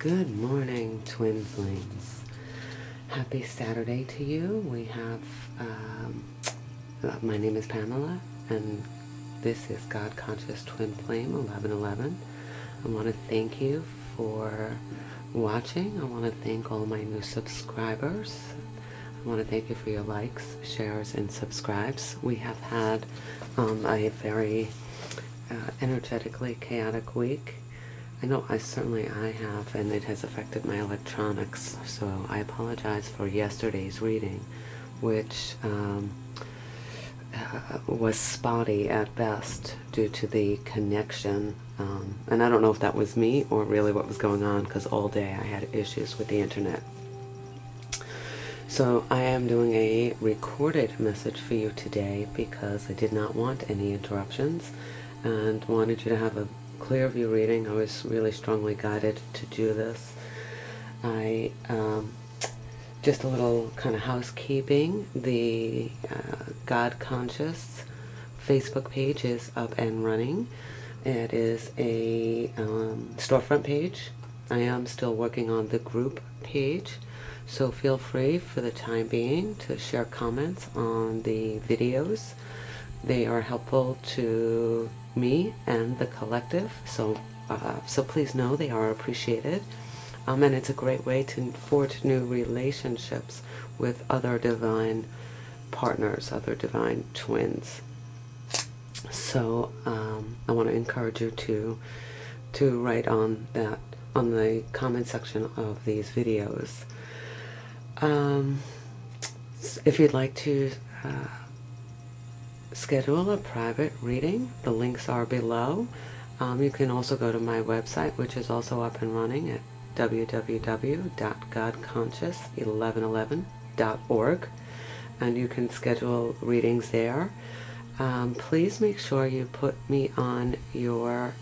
Good morning, twin flames. Happy Saturday to you. We have, my name is Pamela, and this is God Conscious Twin Flame 1111. I want to thank you for watching. I want to thank all my new subscribers. I want to thank you for your likes, shares, and subscribes. We have had a very energetically chaotic week. I know I have, and it has affected my electronics, so I apologize for yesterday's reading, which was spotty at best due to the connection, and I don't know if that was me or really what was going on, because all day I had issues with the internet. So I am doing a recorded message for you today because I did not want any interruptions and wanted you to have a clear view reading. I was really strongly guided to do this. Just a little kind of housekeeping. The God Conscious Facebook page is up and running. It is a storefront page. I am still working on the group page, so feel free for the time being to share comments on the videos. They are helpful to me and the collective, so please know they are appreciated, and it's a great way to forge new relationships with other divine partners, other divine twins. So I want to encourage you to write on that on the comment section of these videos. If you'd like to schedule a private reading, the links are below. You can also go to my website, which is also up and running at www.godconscious1111.org, and you can schedule readings there. Please make sure you put me on your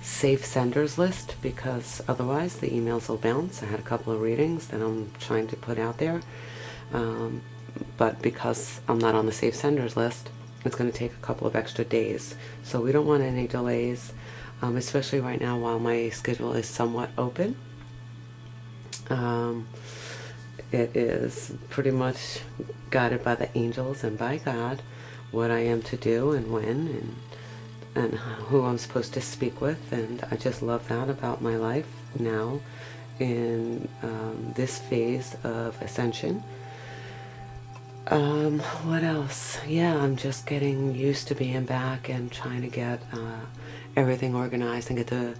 safe senders list, because otherwise the emails will bounce. I had a couple of readings that I'm trying to put out there, but because I'm not on the safe senders list, it's going to take a couple of extra days. So we don't want any delays, especially right now while my schedule is somewhat open. It is pretty much guided by the angels and by God what I am to do and when and who I'm supposed to speak with, and I just love that about my life now in this phase of ascension. What else? Yeah, I'm just getting used to being back and trying to get everything organized and get the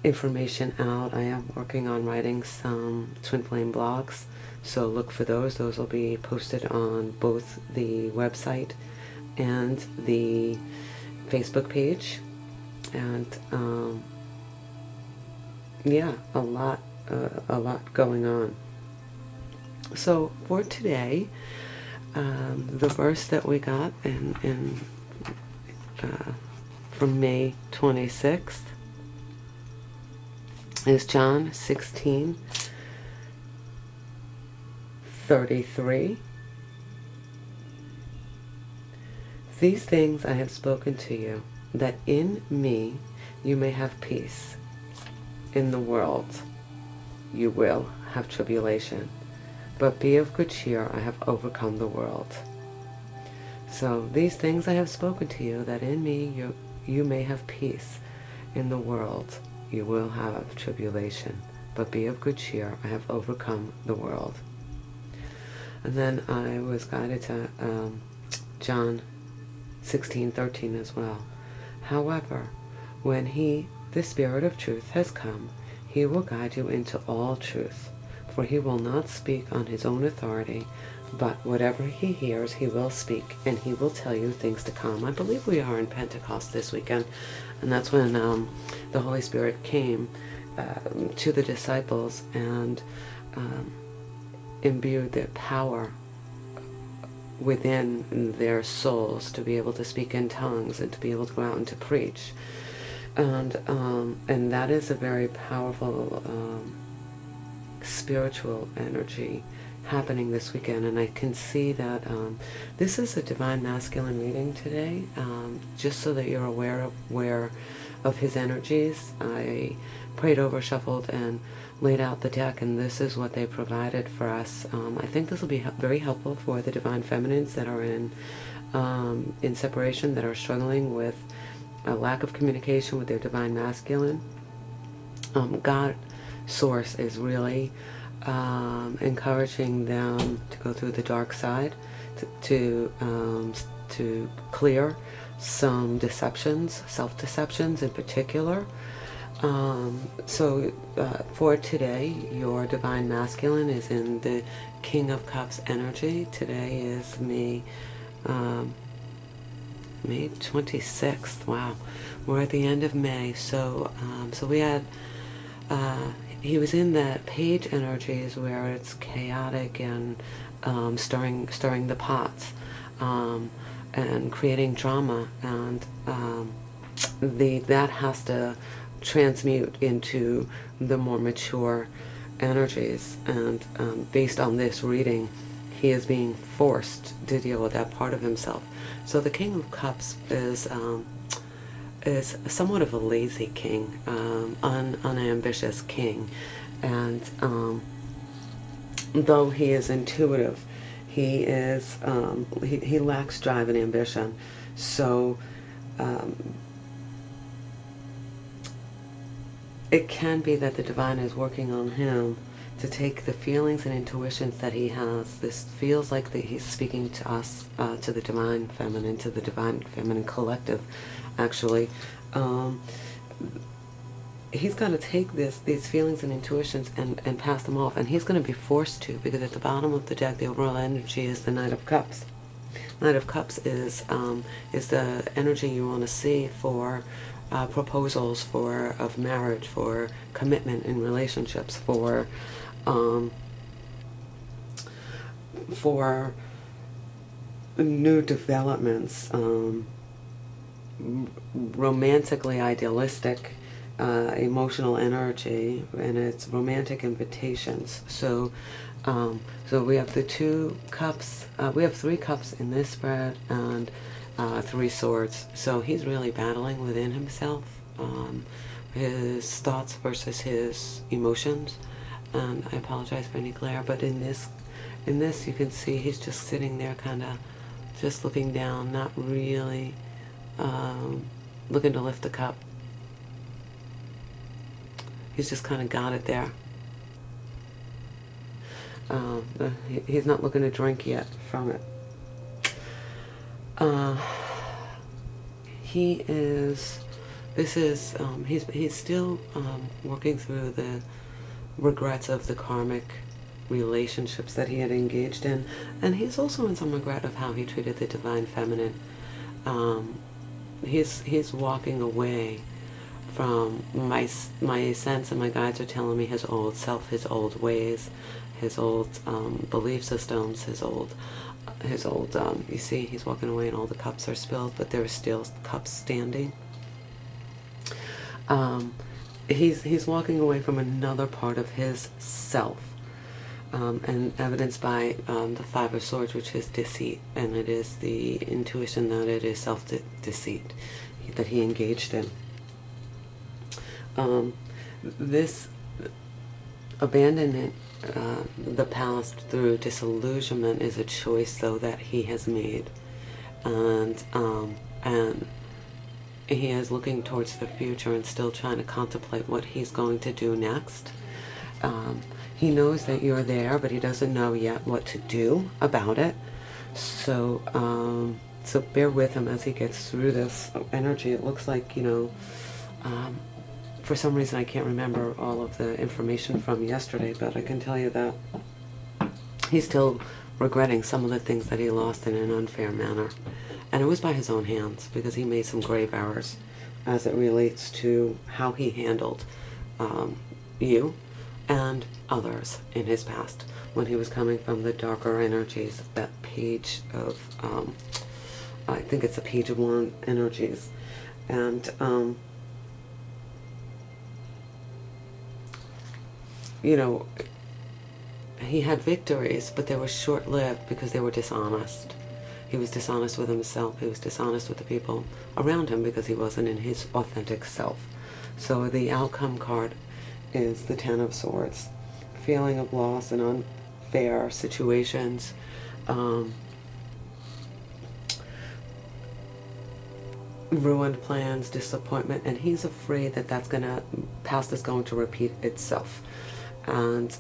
information out. I am working on writing some Twin Flame blogs, so look for those. Those will be posted on both the website and the Facebook page. And yeah, a lot going on. So for today, the verse that we got from May 26th is John 16:33. These things I have spoken to you, that in me you may have peace. In the world you will have tribulation, but be of good cheer, I have overcome the world. So these things I have spoken to you, that in me you may have peace. In the world you will have tribulation, but be of good cheer, I have overcome the world. And then I was guided to John 16:13 as well. However, when the Spirit of truth, has come, he will guide you into all truth. For he will not speak on his own authority, but whatever he hears he will speak, and he will tell you things to come. I believe we are in Pentecost this weekend, and that's when the Holy Spirit came to the disciples and imbued the power within their souls to be able to speak in tongues and to be able to go out and to preach. And that is a very powerful spiritual energy happening this weekend, and I can see that this is a divine masculine reading today, just so that you're aware of where of his energies. I prayed over, shuffled, and laid out the deck, and this is what they provided for us. I think this will be very helpful for the divine feminines that are in separation, that are struggling with a lack of communication with their divine masculine. God Source is really encouraging them to go through the dark side, to clear some deceptions, self-deceptions in particular. So for today, your divine masculine is in the King of Cups energy. Today is May 26th. Wow, we're at the end of May. So so we had he was in that page energies where it's chaotic and stirring the pots and creating drama, and that has to transmute into the more mature energies. And based on this reading, he is being forced to deal with that part of himself. So the King of Cups is somewhat of a lazy king, unambitious king, and though he is intuitive, he is he lacks drive and ambition. So it can be that the divine is working on him to take the feelings and intuitions that he has. This feels like that he's speaking to us, to the divine feminine collective, actually. He's going to take these feelings and intuitions and pass them off, and he's going to be forced to, because at the bottom of the deck, the overall energy is the Knight of Cups. Knight of Cups is the energy you want to see for proposals of marriage, for commitment in relationships, for new developments, romantically idealistic, emotional energy, and it's romantic invitations. So so we have the 2 cups, we have 3 cups in this spread, and 3 swords. So he's really battling within himself, his thoughts versus his emotions. And I apologize for any glare, but in this you can see he's just sitting there, kind of just looking down, not really looking to lift the cup. He's just kind of got it there. He's not looking to drink yet from it. He's still working through the regrets of the karmic relationships that he had engaged in, and he's also in some regret of how he treated the divine feminine. He's walking away from my sense, and my guides are telling me his old self, his old ways, his old belief systems, his old you see, he's walking away and all the cups are spilled, but there are still cups standing. He's walking away from another part of his self, and evidenced by the 5 of Swords, which is deceit, and it is the intuition that it is self-deceit that he engaged in. This abandonment, the past through disillusionment, is a choice, though, that he has made, and he is looking towards the future and still trying to contemplate what he's going to do next. He knows that you're there, but he doesn't know yet what to do about it. So so bear with him as he gets through this energy. It looks like, you know, for some reason I can't remember all of the information from yesterday, but I can tell you that he's still regretting some of the things that he lost in an unfair manner. And it was by his own hands, because he made some grave errors as it relates to how he handled you and others in his past when he was coming from the darker energies, that page of, I think it's a page of 1 energies. And you know, he had victories, but they were short-lived because they were dishonest. He was dishonest with himself. He was dishonest with the people around him because he wasn't in his authentic self. So the outcome card is the Ten of Swords. Feeling of loss and unfair situations. Ruined plans, disappointment, and he's afraid that past is going to repeat itself. And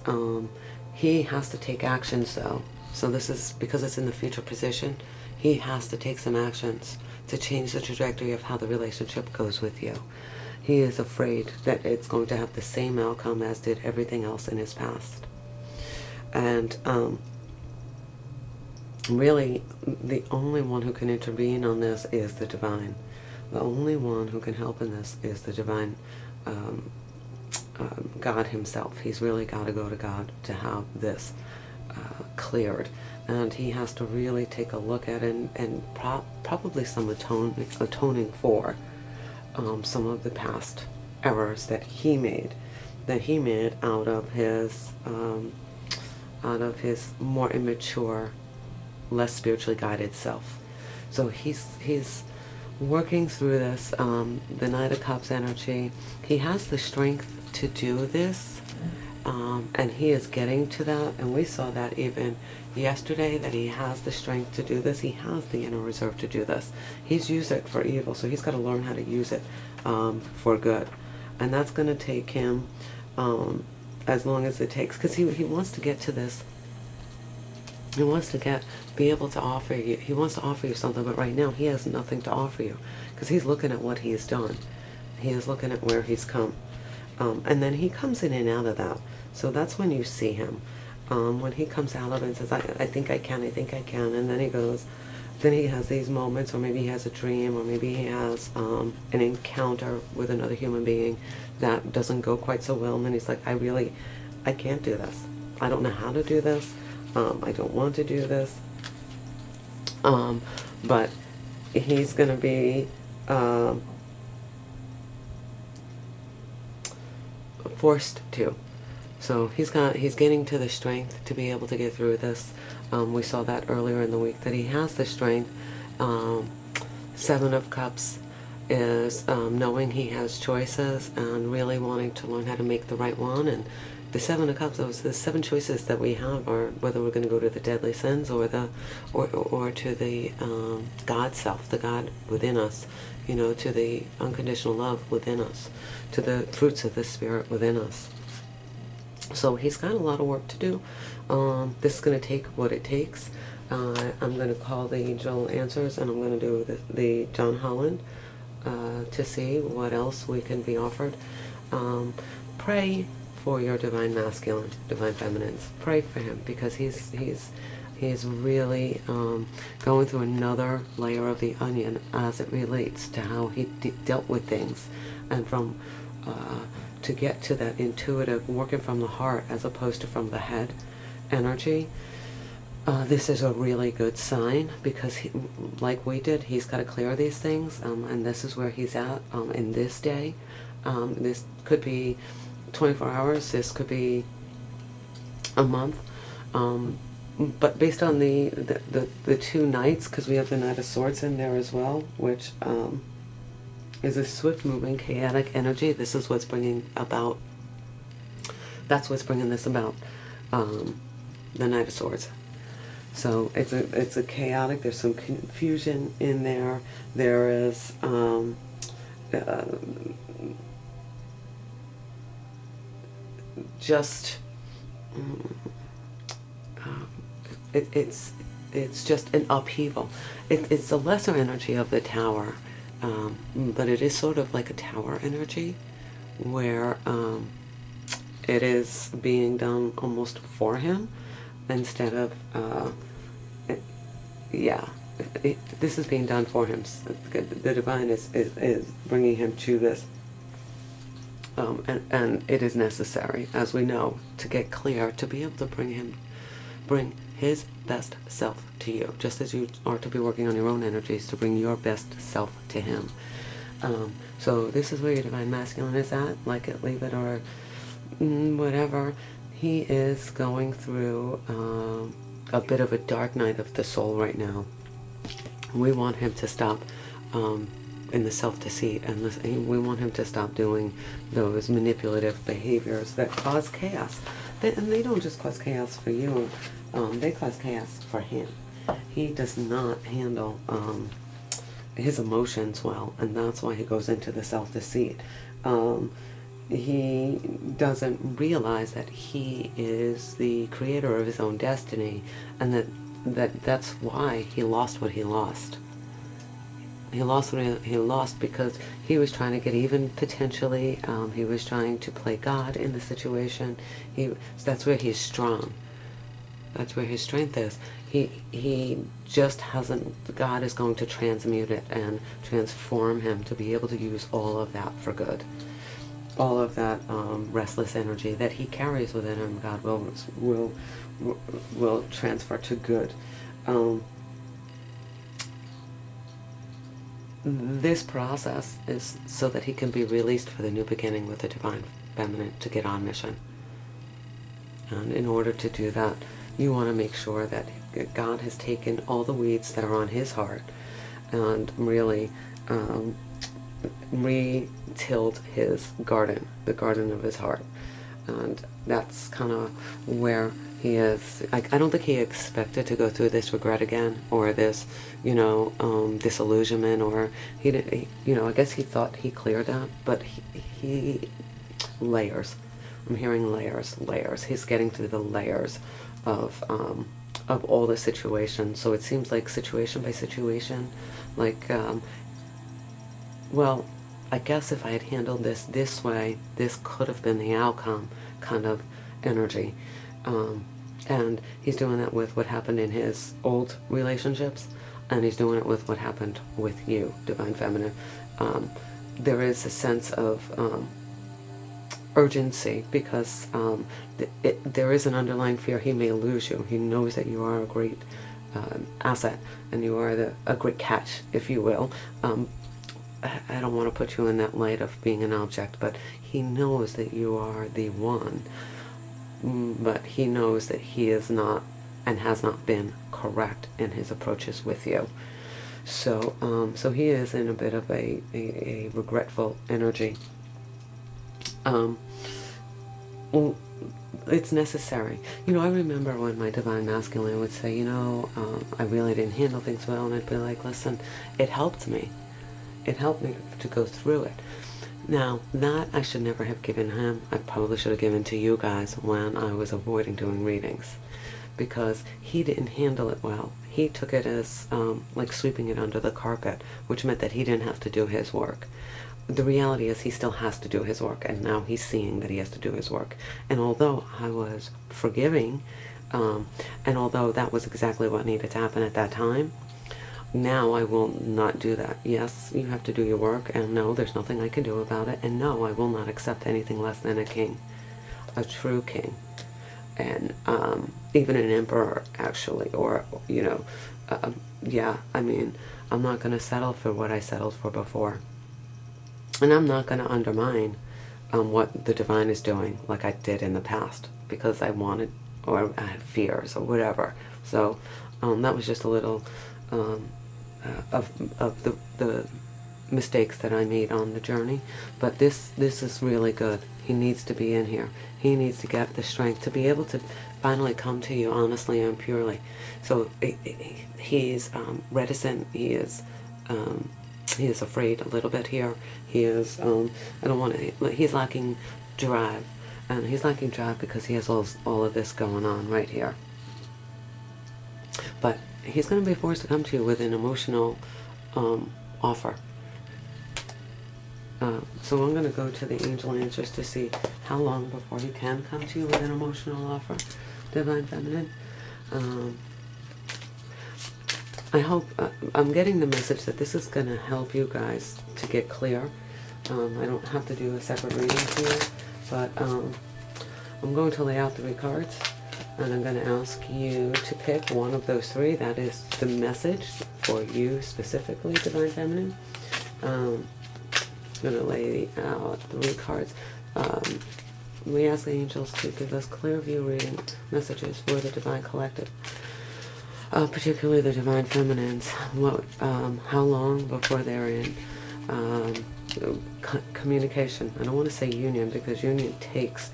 he has to take actions though. So this is, because it's in the future position, he has to take some actions to change the trajectory of how the relationship goes with you. He is afraid that it's going to have the same outcome as did everything else in his past. And really, the only one who can intervene on this is the divine. The only one who can help in this is the divine God himself. He's really got to go to God to have this cleared. And he has to really take a look at it and probably some atoning for some of the past errors that he made out of his more immature, less spiritually guided self. So he's working through this, the Knight of Cups energy. He has the strength to do this, and he is getting to that, and we saw that even yesterday, that he has the strength to do this. He has the inner reserve to do this. He's used it for evil, so he's got to learn how to use it for good. And that's going to take him as long as it takes, because he wants to get to this. He wants to be able to offer you. He wants to offer you something, but right now he has nothing to offer you because he's looking at what he's done. He is looking at where he's come, and then he comes in and out of that. So that's when you see him. When he comes out of it and says, "I think I can. I think I can," and then he goes. Then he has these moments, or maybe he has a dream, or maybe he has an encounter with another human being that doesn't go quite so well, and then he's like, I can't do this. I don't know how to do this. I don't want to do this. But he's going to be forced to. So he's getting to the strength to be able to get through this. We saw that earlier in the week, that he has the strength. Seven of Cups is knowing he has choices and really wanting to learn how to make the right one. And the Seven of Cups, the 7 choices that we have are whether we're going to go to the deadly sins or to the God self, the God within us, to the unconditional love within us, to the fruits of the Spirit within us. So he's got a lot of work to do. This is going to take what it takes. I'm going to call the angel answers, and I'm going to do the John Holland to see what else we can be offered. Pray for your divine masculine, divine feminines. Pray for him, because he's really going through another layer of the onion as it relates to how he dealt with things, and from to get to that intuitive, working from the heart as opposed to from the head energy. This is a really good sign, because like we did, he's got to clear these things, and this is where he's at in this day. This could be 24 hours, this could be a month, but based on the 2 knights, because we have the Knight of Swords in there as well, which is a swift-moving, chaotic energy. This is what's bringing about, that's what's bringing this about, the Knight of Swords. So it's a chaotic, there's some confusion in there, there is just it's just an upheaval. It's the lesser energy of the Tower, but it is sort of like a Tower energy, where it is being done almost for him instead of this is being done for him. The divine is bringing him to this. And it is necessary, as we know, to get clear, to be able to bring his best self to you, just as you are to be working on your own energies to bring your best self to him. So this is where your divine masculine is at, like it, leave it, or whatever. He is going through a bit of a dark night of the soul right now. We want him to stop in the self-deceit, and we want him to stop doing those manipulative behaviors that cause chaos. And they don't just cause chaos for you, they cause chaos for him. He does not handle his emotions well, and that's why he goes into the self-deceit. He doesn't realize that he is the creator of his own destiny, and that's why he lost what he lost. He lost what he lost because he was trying to get even, potentially. He was trying to play God in the situation. That's where he's strong. That's where his strength is. He just hasn't, God is going to transmute it and transform him to be able to use all of that for good. All of that restless energy that he carries within him, God will transfer to good. This process is so that he can be released for the new beginning with the Divine Feminine to get on mission. And in order to do that, you want to make sure that God has taken all the weeds that are on his heart and really re-tilled his garden, the garden of his heart. And that's kind of where he is. I don't think he expected to go through this regret again, or this, disillusionment, or I guess he thought he cleared that, but he layers. I'm hearing layers. He's getting through the layers of all the situations. So it seems like situation by situation, like, well, I guess if I had handled this way, this could have been the outcome, kind of energy. And he's doing that with what happened in his old relationships, and he's doing it with what happened with you, Divine Feminine. There is a sense of urgency, because there is an underlying fear he may lose you. He knows that you are a great asset, and you are a great catch, if you will. I don't want to put you in that light of being an object, but he knows that you are the one. But he knows that he is not and has not been correct in his approaches with you. So so he is in a bit of a regretful energy. Well, it's necessary. I remember when my Divine Masculine would say, I really didn't handle things well, and I'd be like, listen, it helped me. It helped me to go through it. Now, that I should never have given him. I probably should have given to you guys when I was avoiding doing readings, because he didn't handle it well. He took it as like sweeping it under the carpet, which meant that he didn't have to do his work. The reality is he still has to do his work, and now he's seeing that he has to do his work. And although I was forgiving, and although that was exactly what needed to happen at that time, now I will not do that. Yes, you have to do your work, and no, there's nothing I can do about it, and no, I will not accept anything less than a king, a true king, and even an emperor, actually, or, yeah, I mean, I'm not going to settle for what I settled for before, and I'm not going to undermine what the Divine is doing like I did in the past, because I wanted, or I had fears, or whatever. So that was just a little of the mistakes that I made on the journey. But this is really good. He needs to be in here. He needs to get the strength to be able to finally come to you honestly and purely. So he's reticent. He is afraid a little bit here. He is he's lacking drive, and he's lacking drive because he has all of this going on right here. But he's going to be forced to come to you with an emotional offer. So I'm going to go to the angel answers to see how long before he can come to you with an emotional offer, Divine Feminine. I hope, I'm getting the message that this is going to help you guys to get clear. I don't have to do a separate reading here, but I'm going to lay out 3 cards. And I'm going to ask you to pick one of those 3. That is the message for you specifically, Divine Feminine. I'm going to lay out 3 cards. We ask the angels to give us clear view reading messages for the Divine Collective. particularly the Divine Feminines, how long before they're in communication. I don't want to say union, because union takes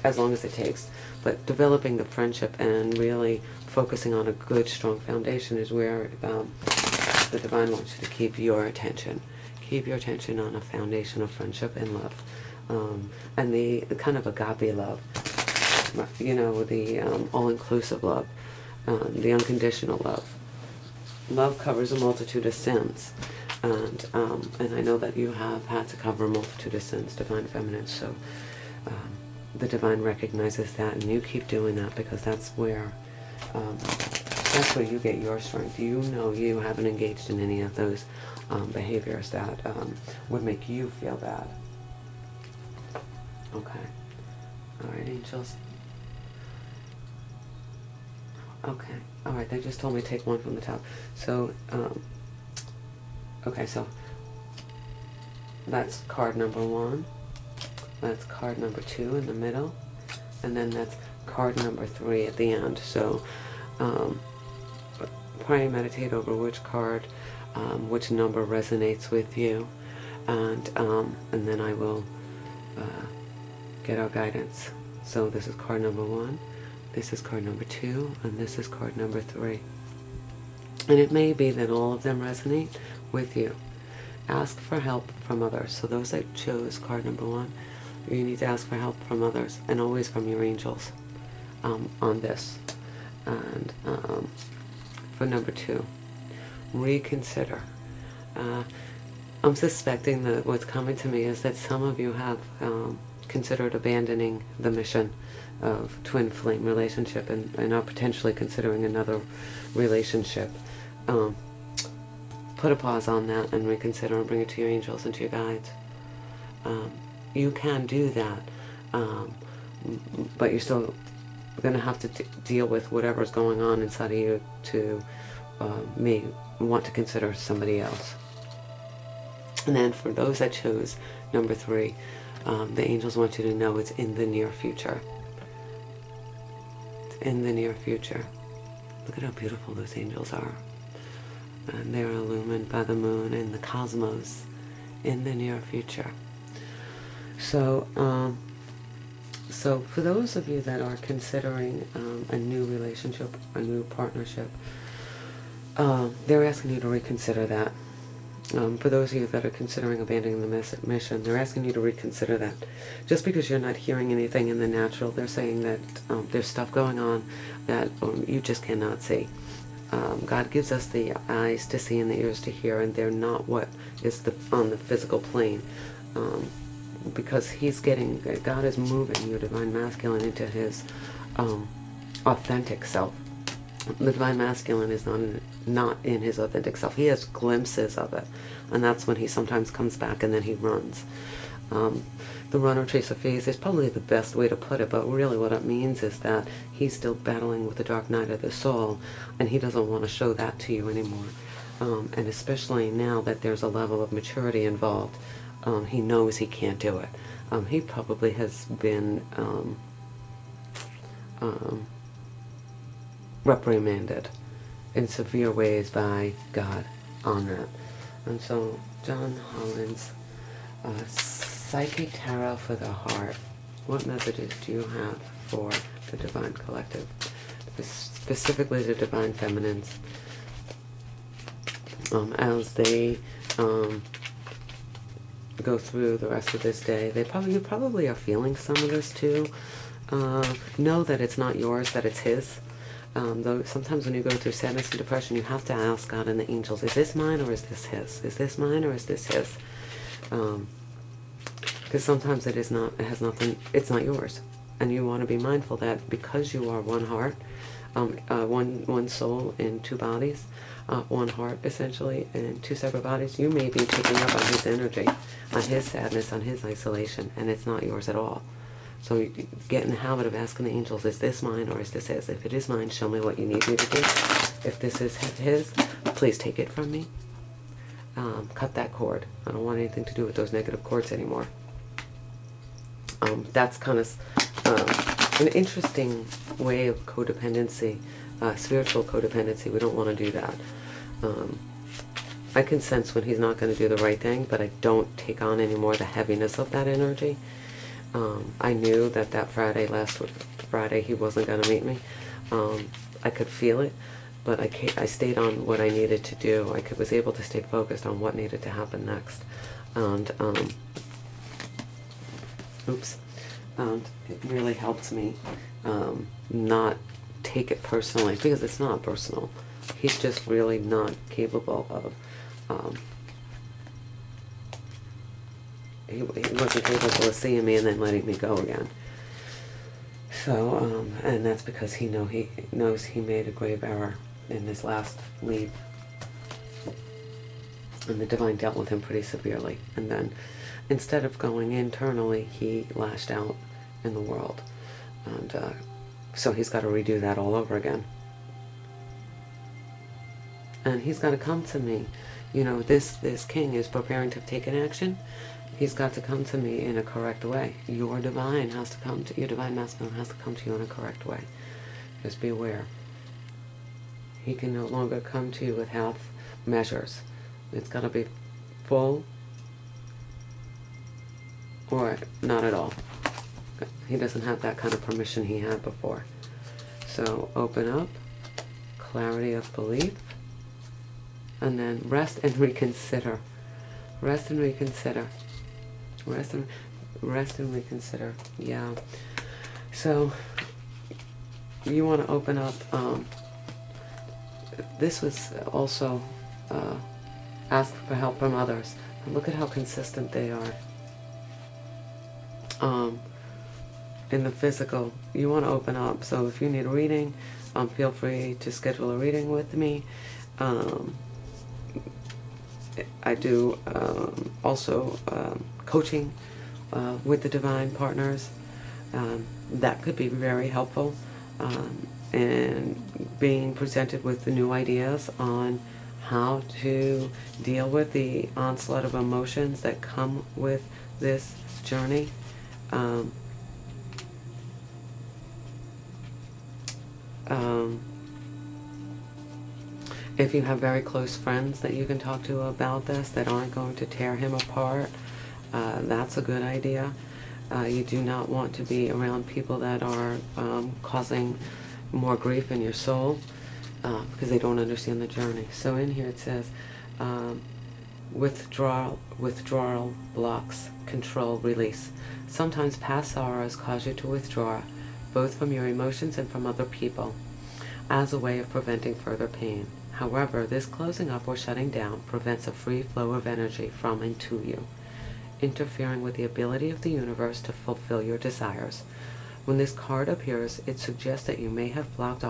as long as it takes, but developing the friendship and really focusing on a good, strong foundation is where the Divine wants you to keep your attention. Keep your attention on a foundation of friendship and love, and the kind of agape love, you know, the all-inclusive love, the unconditional love. Love covers a multitude of sins, and I know that you have had to cover a multitude of sins, Divine Feminine, so the Divine recognizes that, and you keep doing that, because that's where you get your strength. You know you haven't engaged in any of those behaviors that would make you feel bad. Okay. All right, angels. Okay. All right, they just told me to take one from the top. So, okay, so that's card number 1. That's card number 2 in the middle. And then that's card number 3 at the end. So, pray and meditate over which card, which number resonates with you. And then I will get our guidance. So this is card number 1. This is card number 2, and this is card number 3. And it may be that all of them resonate with you. Ask for help from others. So those that chose card number 1, you need to ask for help from others, and always from your angels on this. And for number 2, reconsider. I'm suspecting that what's coming to me is that some of you have considered abandoning the mission of twin flame relationship, and are potentially considering another relationship. Put a pause on that and reconsider, and bring it to your angels and to your guides. You can do that, but you're still going to have to deal with whatever's going on inside of you to may want to consider somebody else. And then for those that chose number 3, the angels want you to know it's in the near future. It's in the near future. Look at how beautiful those angels are. And they're illumined by the moon and the cosmos in the near future. So, so for those of you that are considering a new relationship, a new partnership, they're asking you to reconsider that. For those of you that are considering abandoning the mission, they're asking you to reconsider that. Just because you're not hearing anything in the natural, they're saying that there's stuff going on that you just cannot see. God gives us the eyes to see and the ears to hear, and they're not what is on the physical plane. Because God is moving your Divine Masculine into his authentic self. The Divine Masculine is not in his authentic self. He has glimpses of it, and that's when he sometimes comes back and then he runs. The run or chase of phase is probably the best way to put it, but really what it means is that he's still battling with the dark night of the soul, and he doesn't want to show that to you anymore. And especially now that there's a level of maturity involved, he knows he can't do it. He probably has been reprimanded in severe ways by God on that. And so, John Holland's Psychic Tarot for the Heart. What messages do you have for the Divine Collective? Specifically the Divine Feminines. As they go through the rest of this day. You probably are feeling some of this too. Know that it's not yours, that it's his. Though sometimes when you go through sadness and depression, you have to ask God and the angels, is this mine or is this his? Is this mine or is this his? Because sometimes it's not yours. And you want to be mindful that because you are one heart, one soul in 2 bodies, one heart essentially in 2 separate bodies, you may be picking up on his energy, on his sadness, on his isolation, and it's not yours at all. So you get in the habit of asking the angels, is this mine or is this his? If it is mine, show me what you need me to do. If this is his, please take it from me. Cut that cord. I don't want anything to do with those negative cords anymore. That's kind of an interesting way of codependency, spiritual codependency. We don't want to do that. I can sense when he's not going to do the right thing, but I don't take on anymore the heaviness of that energy. I knew that last Friday, he wasn't going to meet me. I could feel it, but I stayed on what I needed to do. I was able to stay focused on what needed to happen next. And, it really helped me not take it personally, because it's not personal. He's just really not capable of, he wasn't capable of seeing me and then letting me go again. So, and that's because he knows he made a grave error in his last leave. And the divine dealt with him pretty severely. And then, instead of going internally, he lashed out in the world. And so he's got to redo that all over again. And he's got to come to me. You know, this king is preparing to take an action. He's got to come to me in a correct way. Your divine masculine has to come to you in a correct way. Just be aware. He can no longer come to you with half measures. It's got to be full or not at all. He doesn't have that kind of permission he had before. So open up, clarity of belief, and then rest and reconsider. Rest and reconsider. Rest and reconsider. Yeah. So you want to open up. This was also ask for help from others. And look at how consistent they are. In the physical, you want to open up. So if you need a reading, feel free to schedule a reading with me. I do also coaching with the divine partners. That could be very helpful, and being presented with the new ideas on how to deal with the onslaught of emotions that come with this journey. If you have very close friends that you can talk to about this that aren't going to tear him apart, that's a good idea. You do not want to be around people that are causing more grief in your soul, because they don't understand the journey. So in here it says, withdrawal blocks, control, release. Sometimes past sorrows cause you to withdraw, both from your emotions and from other people, as a way of preventing further pain. However, this closing up or shutting down prevents a free flow of energy from and to you, interfering with the ability of the universe to fulfill your desires. When this card appears, it suggests that you may have blocked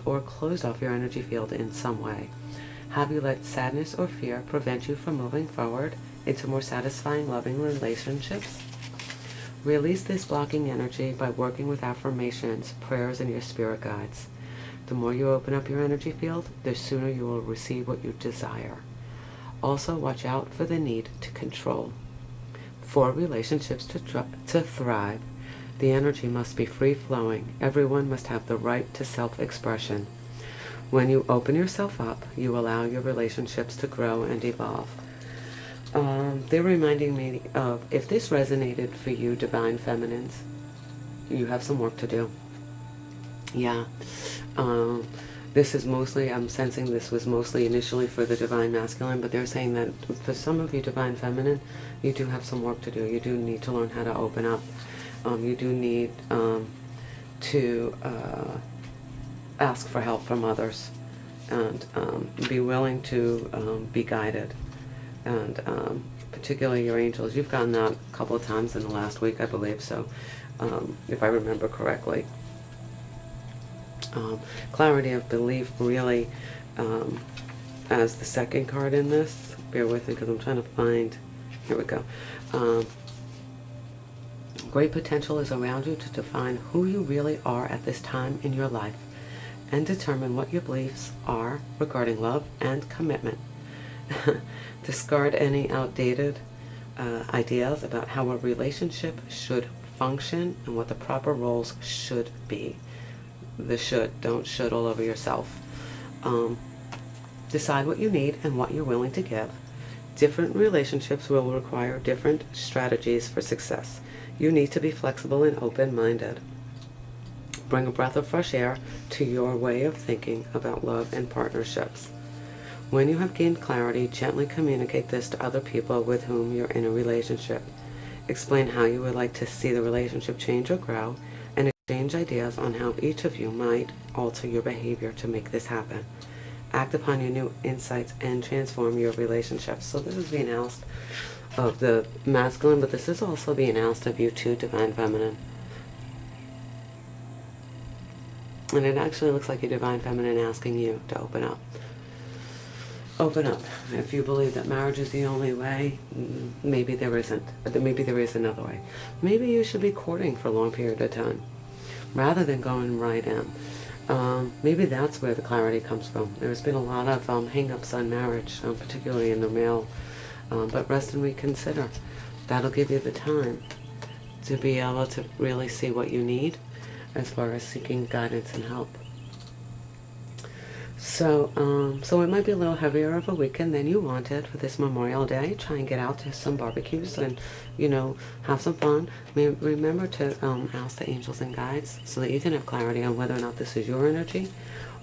or closed off your energy field in some way. Have you let sadness or fear prevent you from moving forward into more satisfying, loving relationships? Release this blocking energy by working with affirmations, prayers, and your spirit guides. The more you open up your energy field, the sooner you will receive what you desire. Also, watch out for the need to control. For relationships to thrive, the energy must be free-flowing. Everyone must have the right to self-expression. When you open yourself up, you allow your relationships to grow and evolve. They're reminding me of, if this resonated for you, Divine Feminines, you have some work to do. Yeah. This is mostly, I'm sensing this was mostly initially for the Divine Masculine, but they're saying that for some of you Divine Feminine, you do have some work to do. You do need to learn how to open up. You do need to ask for help from others, and be willing to be guided. And particularly your angels. You've gotten that a couple of times in the last week, I believe, so if I remember correctly. Clarity of belief, really, as the second card in this. Bear with me because I'm trying to find, here we go. Great potential is around you to define who you really are at this time in your life and determine what your beliefs are regarding love and commitment. Discard any outdated ideas about how a relationship should function and what the proper roles should be. The should, don't should all over yourself. Decide what you need and what you're willing to give. Different relationships will require different strategies for success. You need to be flexible and open-minded. Bring a breath of fresh air to your way of thinking about love and partnerships. When you have gained clarity, gently communicate this to other people with whom you're in a relationship. Explain how you would like to see the relationship change or grow, and exchange ideas on how each of you might alter your behavior to make this happen. Act upon your new insights and transform your relationships. So this is being asked of the masculine, but this is also being asked of you too, Divine Feminine. And it actually looks like your Divine Feminine asking you to open up. Open up. If you believe that marriage is the only way, maybe there isn't. Maybe there is another way. Maybe you should be courting for a long period of time rather than going right in. Maybe that's where the clarity comes from. There's been a lot of hang-ups on marriage, particularly in the male. But rest and reconsider. That'll give you the time to be able to really see what you need as far as seeking guidance and help. So, so it might be a little heavier of a weekend than you wanted for this Memorial Day. Try and get out to some barbecues and, you know, have some fun. Remember to ask the angels and guides so that you can have clarity on whether or not this is your energy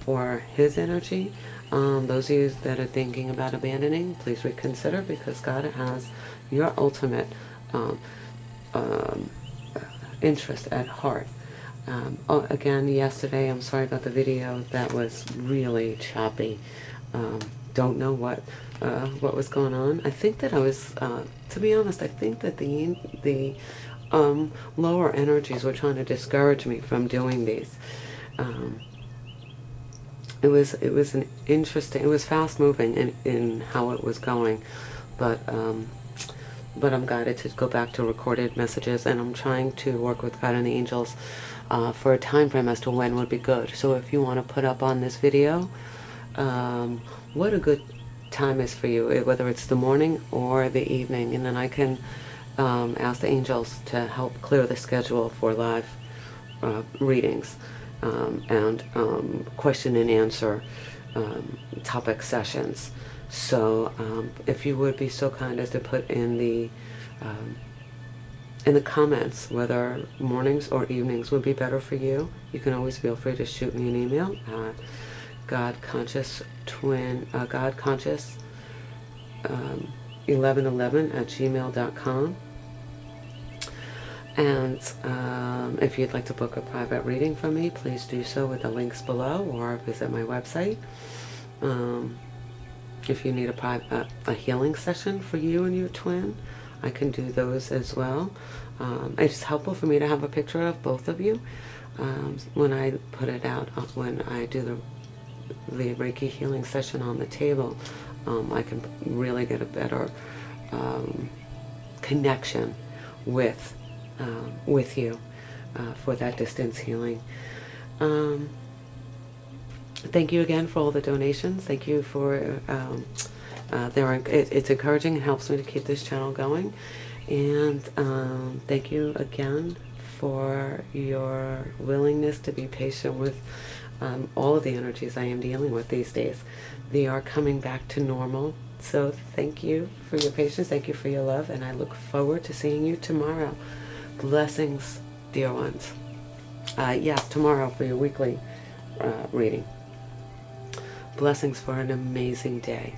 or his energy. Those of you that are thinking about abandoning, please reconsider, because God has your ultimate interest at heart. Again, yesterday, I'm sorry about the video. That was really choppy. Don't know what was going on. I think that I was, to be honest, I think that the lower energies were trying to discourage me from doing these. It was an interesting. It was fast moving in how it was going, but I'm guided to go back to recorded messages, and I'm trying to work with God and the angels for a time frame as to when would be good. So if you want to put up on this video what a good time is for you, whether it's the morning or the evening, and then I can ask the angels to help clear the schedule for live readings and question and answer topic sessions. So if you would be so kind as to put in the comments whether mornings or evenings would be better for you, you can always feel free to shoot me an email at godconscious1111@gmail.com. And if you'd like to book a private reading from me, please do so with the links below, or visit my website. If you need a healing session for you and your twin, I can do those as well. It's helpful for me to have a picture of both of you when I put it out, when I do the Reiki healing session on the table. I can really get a better connection with you for that distance healing. Thank you again for all the donations. Thank you for it's encouraging and helps me to keep this channel going. And thank you again for your willingness to be patient with all of the energies I am dealing with these days. They are coming back to normal. So thank you for your patience. Thank you for your love. And I look forward to seeing you tomorrow. Blessings, dear ones. Yes, tomorrow for your weekly reading. Blessings for an amazing day.